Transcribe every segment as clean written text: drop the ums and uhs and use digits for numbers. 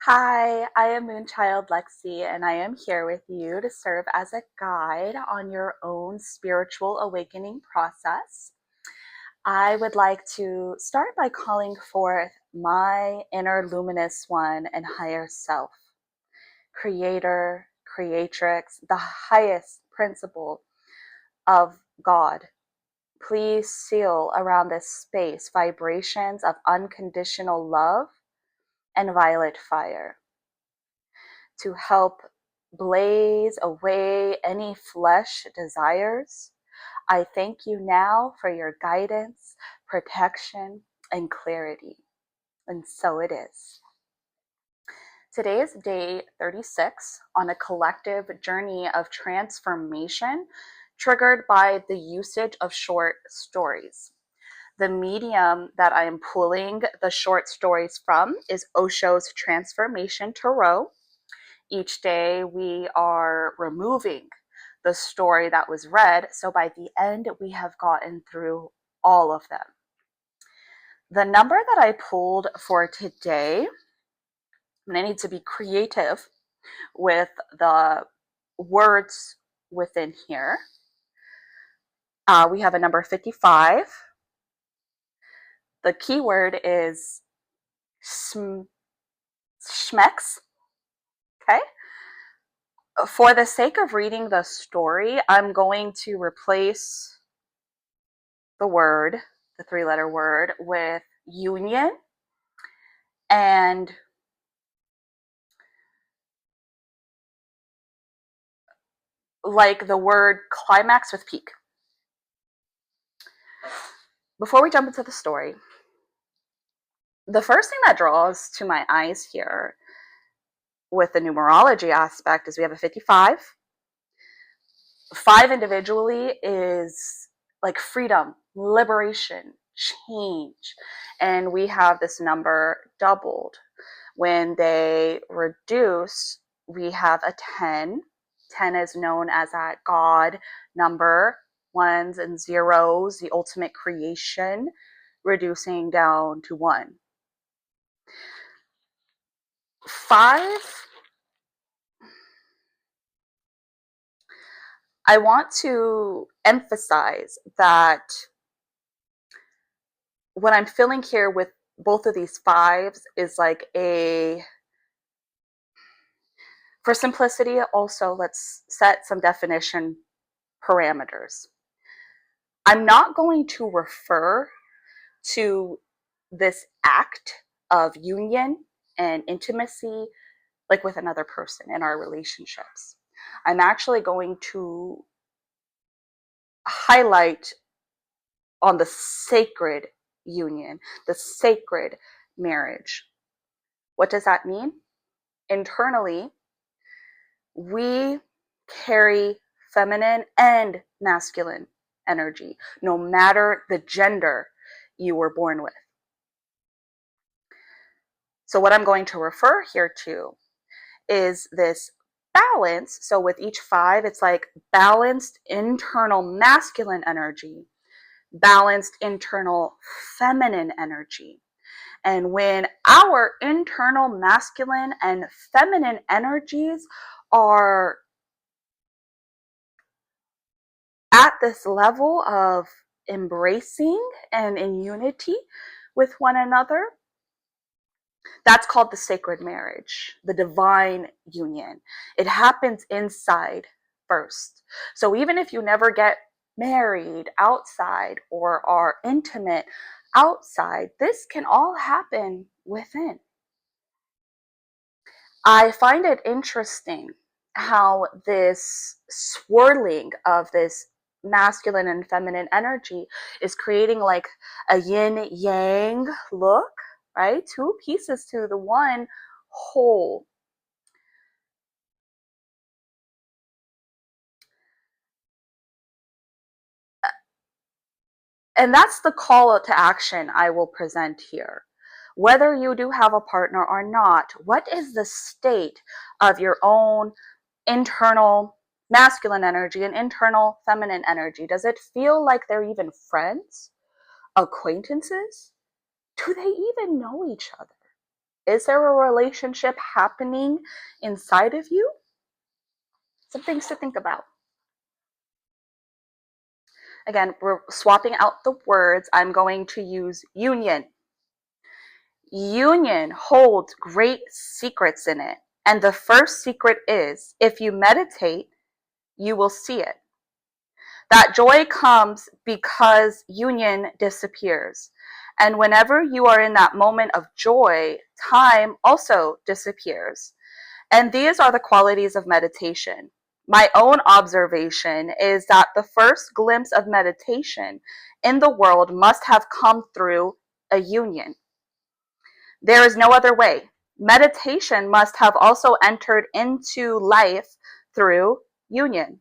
Hi, I am Moonchildlexi, and I am here with you to serve as a guide on your own spiritual awakening process. I would like to start by calling forth my inner luminous one and higher self, creator, creatrix, the highest principle of God. Please seal around this space vibrations of unconditional love and violet fire to help blaze away any flesh desires. I thank you now for your guidance, protection, and clarity. And so it is. Today is day 36 on a collective journey of transformation triggered by the usage of short stories. The medium that I am pulling the short stories from is Osho's Transformation Tarot. Each day we are removing the story that was read. So by the end, we have gotten through all of them. The number that I pulled for today, and I need to be creative with the words within here. We have a number 55. The keyword is schmex. Okay. For the sake of reading the story, I'm going to replace the word, the three-letter word, with union and like the word climax with peak. Before we jump into the story, the first thing that draws to my eyes here with the numerology aspect is we have a 55. 5 individually is like freedom, liberation, change. And we have this number doubled. When they reduce, we have a 10. 10 is known as that God number, ones and zeros, the ultimate creation, reducing down to 1. 5, I want to emphasize that what I'm feeling here with both of these 5s is like for simplicity, also let's set some definition parameters. I'm not going to refer to this act of union and intimacy like with another person in our relationships. I'm actually going to highlight on the sacred union, the sacred marriage. What does that mean? Internally, we carry feminine and masculine energy, no matter the gender you were born with. So, what I'm going to refer here to is this balance. So, with each 5, it's like balanced internal masculine energy, balanced internal feminine energy. And when our internal masculine and feminine energies are at this level of embracing and in unity with one another, that's called the sacred marriage, the divine union. It happens inside first. So even if you never get married outside or are intimate outside, this can all happen within. I find it interesting how this swirling of this masculine and feminine energy is creating like a yin yang look, right? 2 pieces to the one whole. And that's the call to action I will present here. Whether you do have a partner or not, what is the state of your own internal masculine energy and internal feminine energy? Does it feel like they're even friends, acquaintances? Do they even know each other? Is there a relationship happening inside of you? Some things to think about. Again, we're swapping out the words. I'm going to use union. Union holds great secrets in it. And the first secret is, if you meditate, you will see it. That joy comes because union disappears. And whenever you are in that moment of joy, time also disappears. And these are the qualities of meditation. My own observation is that the first glimpse of meditation in the world must have come through a union. There is no other way. Meditation must have also entered into life through union,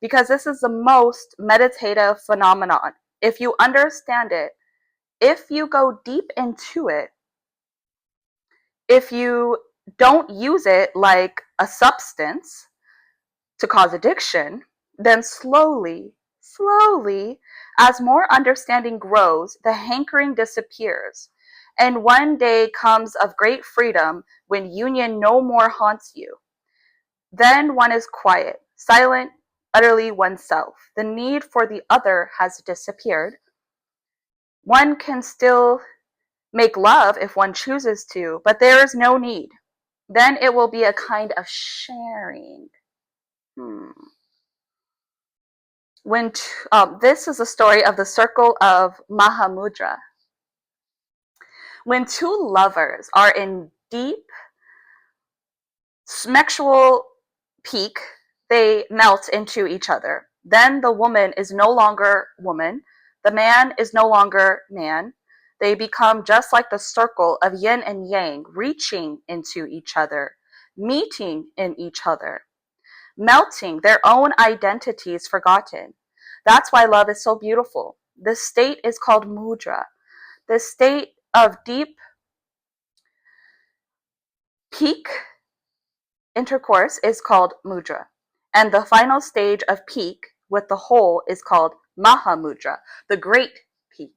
because this is the most meditative phenomenon. If you understand it, if you go deep into it, if you don't use it like a substance to cause addiction, then slowly, as more understanding grows, the hankering disappears. And one day comes of great freedom when union no more haunts you. Then one is quiet, silent, utterly oneself. The need for the other has disappeared. One can still make love if one chooses to, but there is no need. Then it will be a kind of sharing. This is a story of the circle of Mahamudra. When two lovers are in deep sexual peak, they melt into each other. Then the woman is no longer woman. The man is no longer man. They become just like the circle of yin and yang, reaching into each other, meeting in each other, melting, their own identities forgotten. That's why love is so beautiful. This state is called mudra. This state of deep peak intercourse is called mudra. And the final stage of peak with the whole is called mahamudra, the great peak.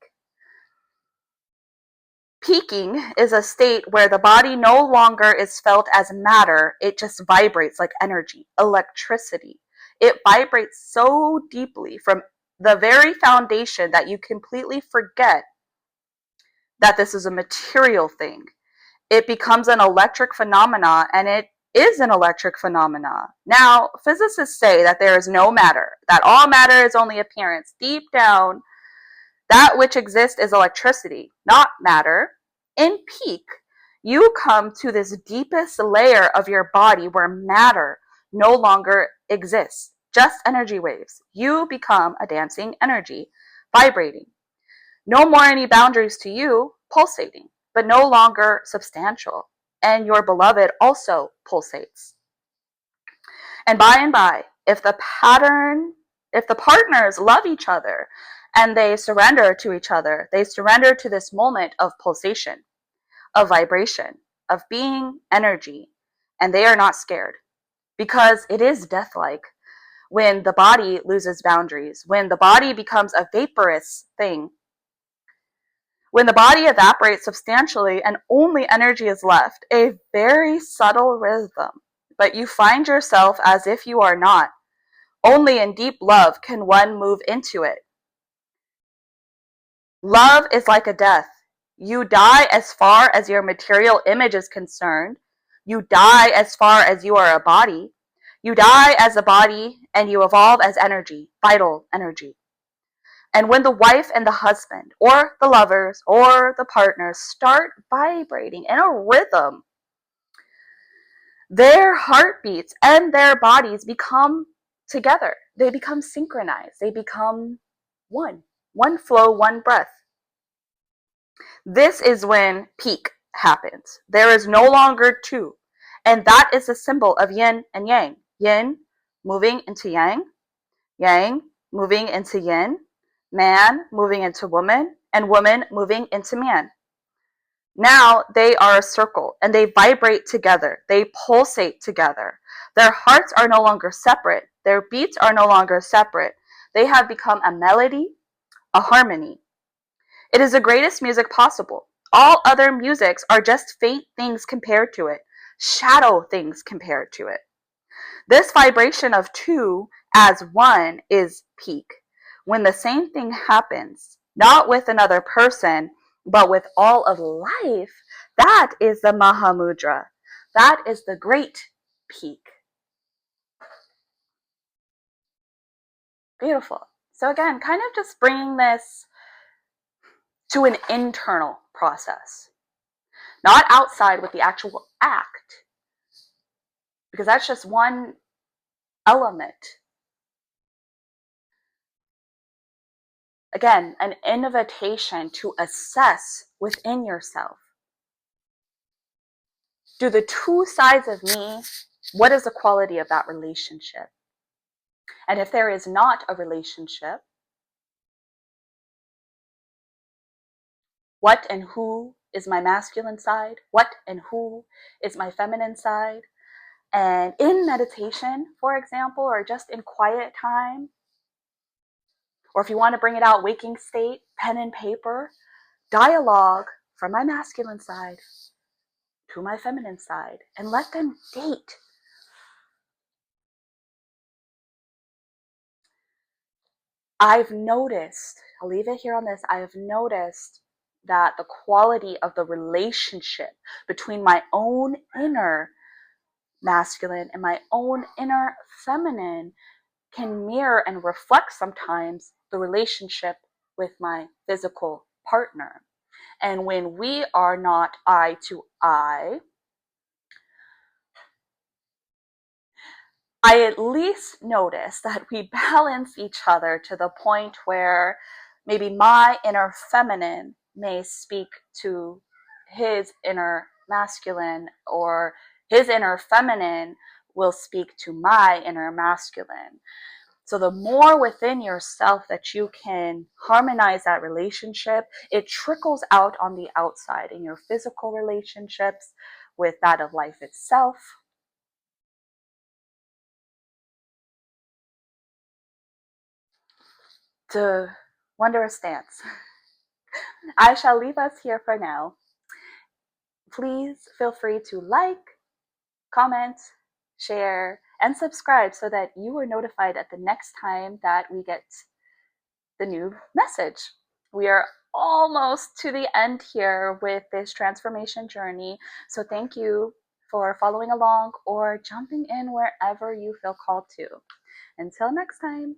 Peaking is a state where the body no longer is felt as matter, it just vibrates like energy, electricity. It vibrates so deeply from the very foundation that you completely forget that this is a material thing. It becomes an electric phenomena, and it is an electric phenomena. Now, physicists say that there is no matter, that all matter is only appearance. Deep down, that which exists is electricity, not matter. In peak, you come to this deepest layer of your body where matter no longer exists, just energy waves. You become a dancing energy, vibrating. No more any boundaries to you, pulsating, but no longer substantial. And your beloved also pulsates. And by, if the partners love each other and they surrender to each other, they surrender to this moment of pulsation, of vibration, of being energy, and they are not scared, because it is death-like when the body loses boundaries, when the body becomes a vaporous thing, when the body evaporates substantially and only energy is left, a very subtle rhythm, but you find yourself as if you are not. Only in deep love can one move into it. Love is like a death. You die as far as your material image is concerned. You die as far as you are a body. You die as a body and you evolve as energy, vital energy. And when the wife and the husband, or the lovers, or the partners start vibrating in a rhythm, their heartbeats and their bodies become together. They become synchronized. They become one flow, one breath. This is when peak happens. There is no longer two. And that is the symbol of yin and yang. Yin moving into yang, yang moving into yin, man moving into woman, and woman moving into man. Now they are a circle and they vibrate together. They pulsate together. Their hearts are no longer separate. Their beats are no longer separate. They have become a melody, a harmony. It is the greatest music possible. All other musics are just faint things compared to it, shadow things compared to it. This vibration of two as one is peak. When the same thing happens, not with another person, but with all of life, that is the Mahamudra. That is the great peak. Beautiful. So again, kind of just bringing this to an internal process, not outside with the actual act, because that's just one element. Again, an invitation to assess within yourself. Do the two sides of me, what is the quality of that relationship? And if there is not a relationship, what and who is my masculine side? What and who is my feminine side? And in meditation, for example, or just in quiet time, or if you want to bring it out, waking state, pen and paper, dialogue from my masculine side to my feminine side, and let them date. I've noticed, I'll leave it here on this, I have noticed that the quality of the relationship between my own inner masculine and my own inner feminine can mirror and reflect sometimes the relationship with my physical partner. And when we are not eye to eye, I at least notice that we balance each other to the point where maybe my inner feminine may speak to his inner masculine, or his inner feminine will speak to my inner masculine. So the more within yourself that you can harmonize that relationship, it trickles out on the outside in your physical relationships, with that of life itself. To wondrous dance. I shall leave us here for now. Please feel free to like, comment, share, and subscribe so that you are notified at the next time that we get the new message. We are almost to the end here with this transformation journey. So thank you for following along or jumping in wherever you feel called to. Until next time.